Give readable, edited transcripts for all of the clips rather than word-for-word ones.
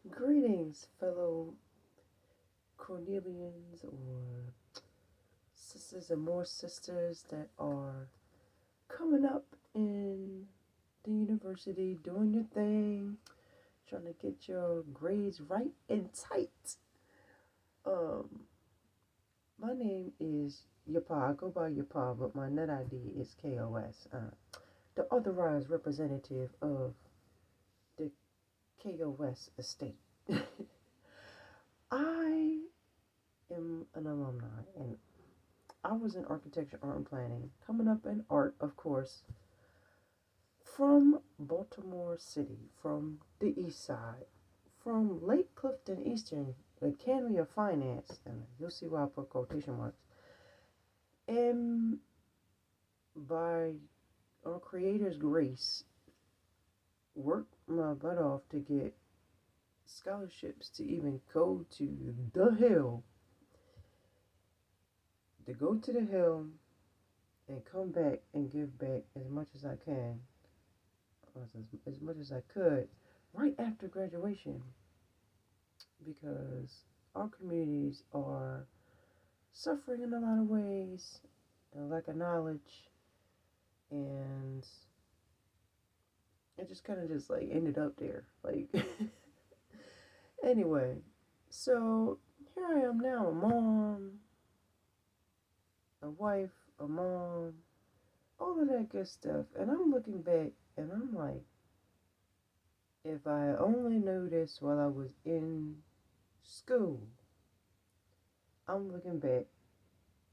Greetings, fellow Cornelians or sisters and more sisters that are coming up in the university, doing your thing, trying to get your grades right and tight. Um, my name is Yapa. I go by Yapa, but my net ID is KOS. The authorized representative of the KOS estate. I am an alumni, and I was in architecture, art, and planning, coming up in art, of course, from Baltimore City, from the east side, from Lake Clifton Eastern, the Academy of Finance, and you'll see why I put quotation marks, and by our Creator's grace, worked my butt off to get scholarships to even go to the Hill, to go to the Hill and come back and give back as much as I can, as much as I could, right after graduation, because our communities are suffering in a lot of ways, a lack of knowledge, and it just kind of just like ended up there. Like, anyway, so here I am now, a mom, a wife, a mom, all of that good stuff, and I'm looking back and I'm like, if I only knew this while I was in school, I'm looking back,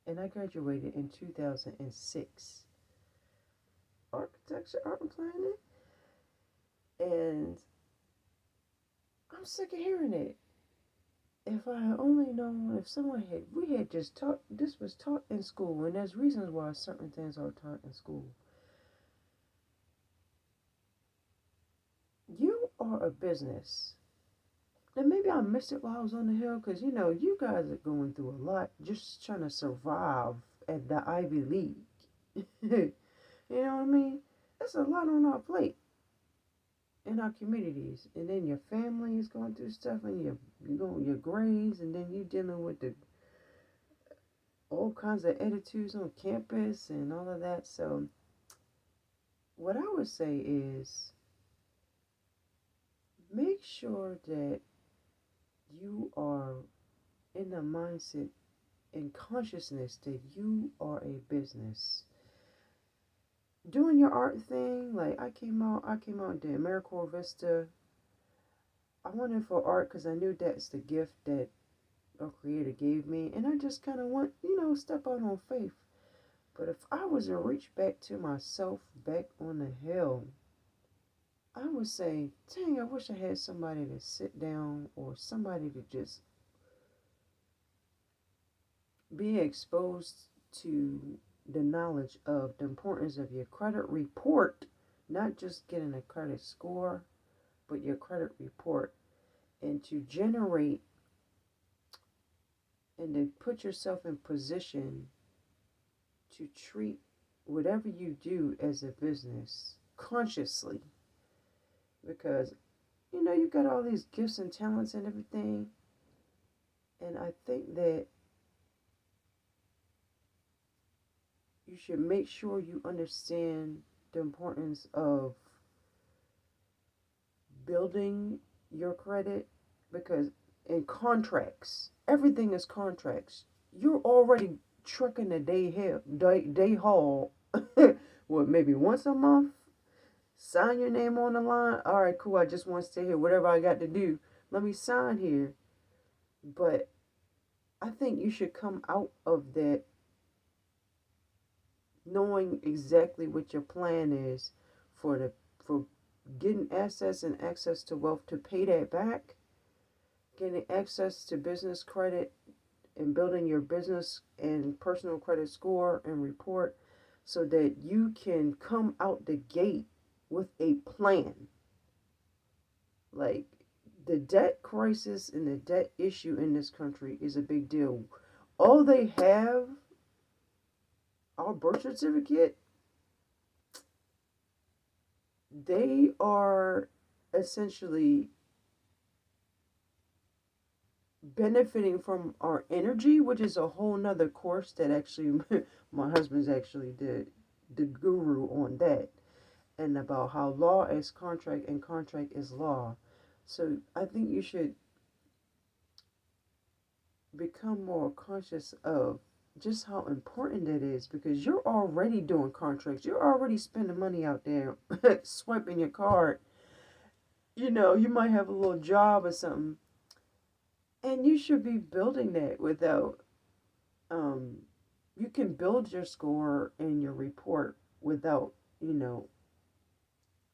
and I graduated in 2006, architecture, art, and planning, and I'm sick of hearing it. If I had only known, if someone had, we had just taught, this was taught in school, and there's reasons why certain things are taught in school. You are a business. And maybe I missed it while I was on the hill, because you guys are going through a lot just trying to survive at the Ivy League. You know what I mean? That's a lot on our plate in our communities, and then your family is going through stuff, and your grades, and then you dealing with the all kinds of attitudes on campus and all of that. So, what I would say is make sure that you are in the mindset and consciousness that you are a business. Doing your art thing, like I came out and did AmeriCorps Vista. I wanted for art because I knew that's the gift that a creator gave me, and I just kind of want, step out on faith. But if I was to reach back to myself back on the hill, I would say, dang, I wish I had somebody to sit down or somebody to just be exposed to the knowledge of the importance of your credit report, not just getting a credit score, but your credit report, and to generate and to put yourself in position to treat whatever you do as a business consciously, because you got all these gifts and talents and everything, and I think that you should make sure you understand the importance of building your credit, because in contracts, everything is contracts. You're already trucking the day haul. What, maybe once a month? Sign your name on the line. All right, cool. I just want to stay here. Whatever I got to do, let me sign here. But I think you should come out of that knowing exactly what your plan is for getting assets and access to wealth to pay that back, getting access to business credit and building your business and personal credit score and report so that you can come out the gate with a plan. Like, the debt crisis and the debt issue in this country is a big deal. All they have, our birth certificate, they are essentially benefiting from our energy, which is a whole nother course that actually my husband's actually the guru on that, and about how law is contract and contract is law. So I think you should become more conscious of just how important it is, because you're already doing contracts. You're already spending money out there swiping your card. You might have a little job or something, and you should be building that without um you can build your score and your report without,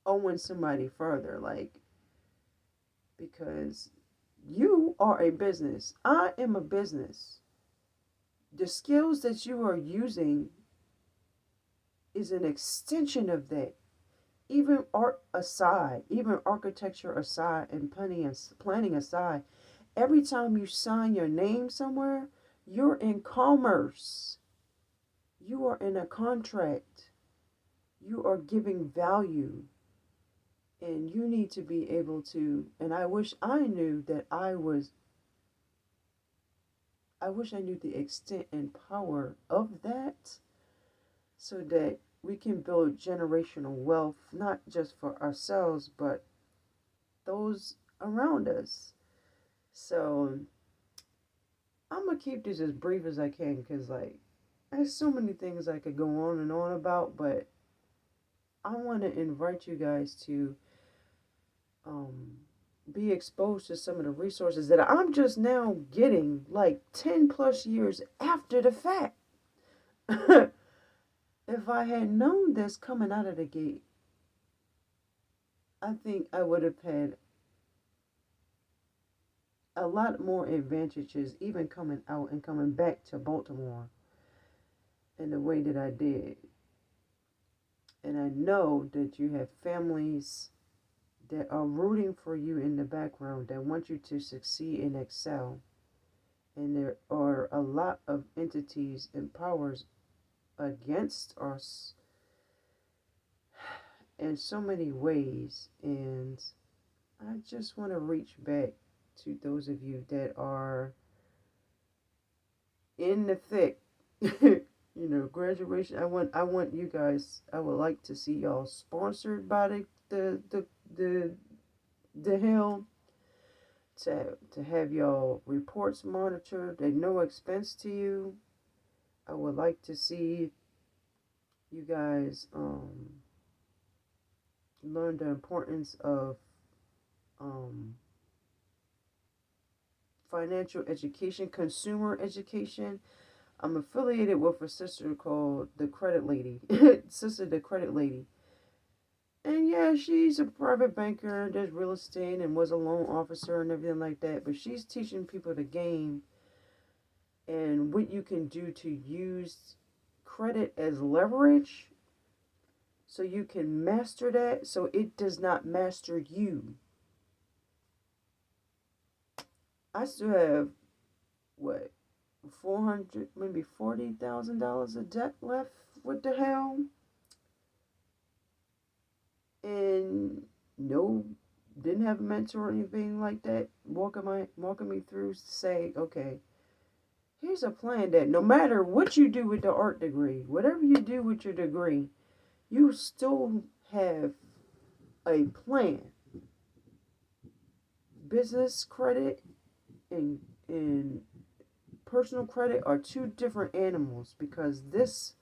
owing somebody further, like, because you are a business. I am a business. The skills that you are using is an extension of that. Even art aside, even architecture aside, and planning aside, every time you sign your name somewhere, you're in commerce. You are in a contract. You are giving value. And you need to be able to, and I wish I knew that I wish I knew the extent and power of that, so that we can build generational wealth, not just for ourselves, but those around us. So I'm gonna keep this as brief as I can, because like there's so many things I could go on and on about, but I want to invite you guys to um, be exposed to some of the resources that I'm just now getting, like 10 plus years after the fact. If I had known this coming out of the gate, I think I would have had a lot more advantages, even coming out and coming back to Baltimore in the way that I did. And I know that you have families that are rooting for you in the background, that want you to succeed and excel. And there are a lot of entities and powers against us in so many ways. And I just want to reach back to those of you that are in the thick. Graduation. I want you guys. I would like to see y'all sponsored by the the hill, to have y'all reports monitored at no expense to you. I would like to see you guys learn the importance of um, financial education, consumer education. I'm affiliated with a sister called the Credit Lady, Sister the Credit Lady. And yeah, she's a private banker, does real estate, and was a loan officer and everything like that. But she's teaching people the game and what you can do to use credit as leverage, so you can master that, so it does not master you. I still have what, 400, maybe $40,000 of debt left. What the hell? And no, didn't have a mentor or anything like that walking me through to say, okay, here's a plan that no matter what you do with the art degree, whatever you do with your degree, you still have a plan. Business credit and personal credit are two different animals, because this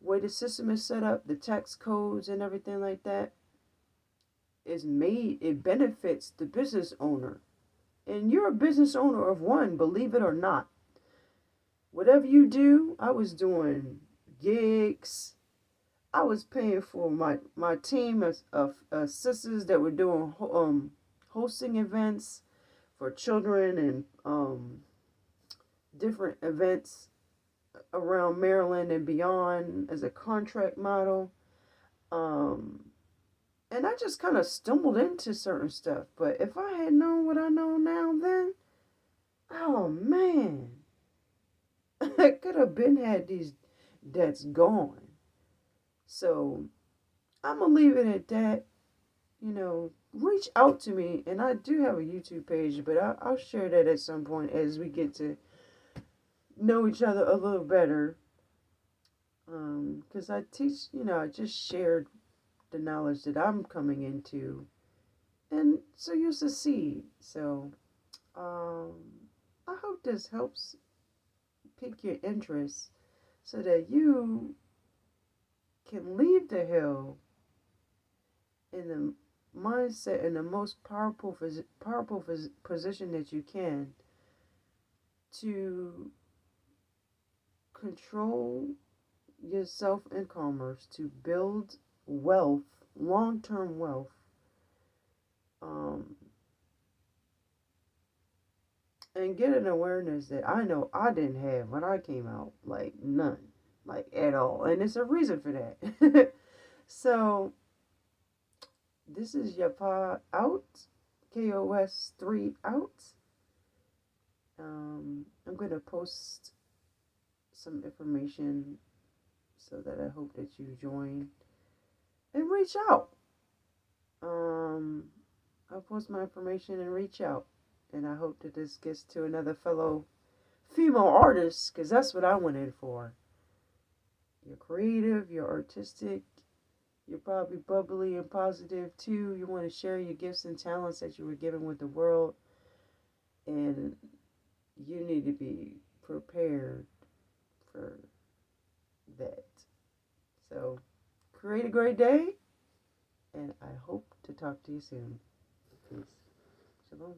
way the system is set up, the tax codes and everything like that, it benefits the business owner. And you're a business owner of one, believe it or not. Whatever you do, I was doing gigs. I was paying for my team of sisters that were doing hosting events for children, and different events around Maryland and beyond as a contract model. Um, and I just kind of stumbled into certain stuff. But if I had known what I know now then, oh man, I could have been had these debts gone. So I'm going to leave it at that. reach out to me. And I do have a YouTube page, but I'll share that at some point as we get to know each other a little better. Because I teach, I just shared the knowledge that I'm coming into, and so you succeed. So, um, I hope this helps pique your interest so that you can leave the hill in the mindset in the most powerful position that you can to control yourself in commerce, to build wealth, long-term wealth, um, and get an awareness that I know I didn't have when I came out, like none, like at all, and it's a reason for that. So this is your pod out, KOS3 out. I'm gonna post some information so that I hope that you join and reach out. Um, I'll post my information and reach out. And I hope that this gets to another fellow female artist, because that's what I went in for. You're creative, you're artistic, you're probably bubbly and positive too. You want to share your gifts and talents that you were given with the world. And you need to be prepared for that. So, create a great day, and I hope to talk to you soon. Peace. Shalom.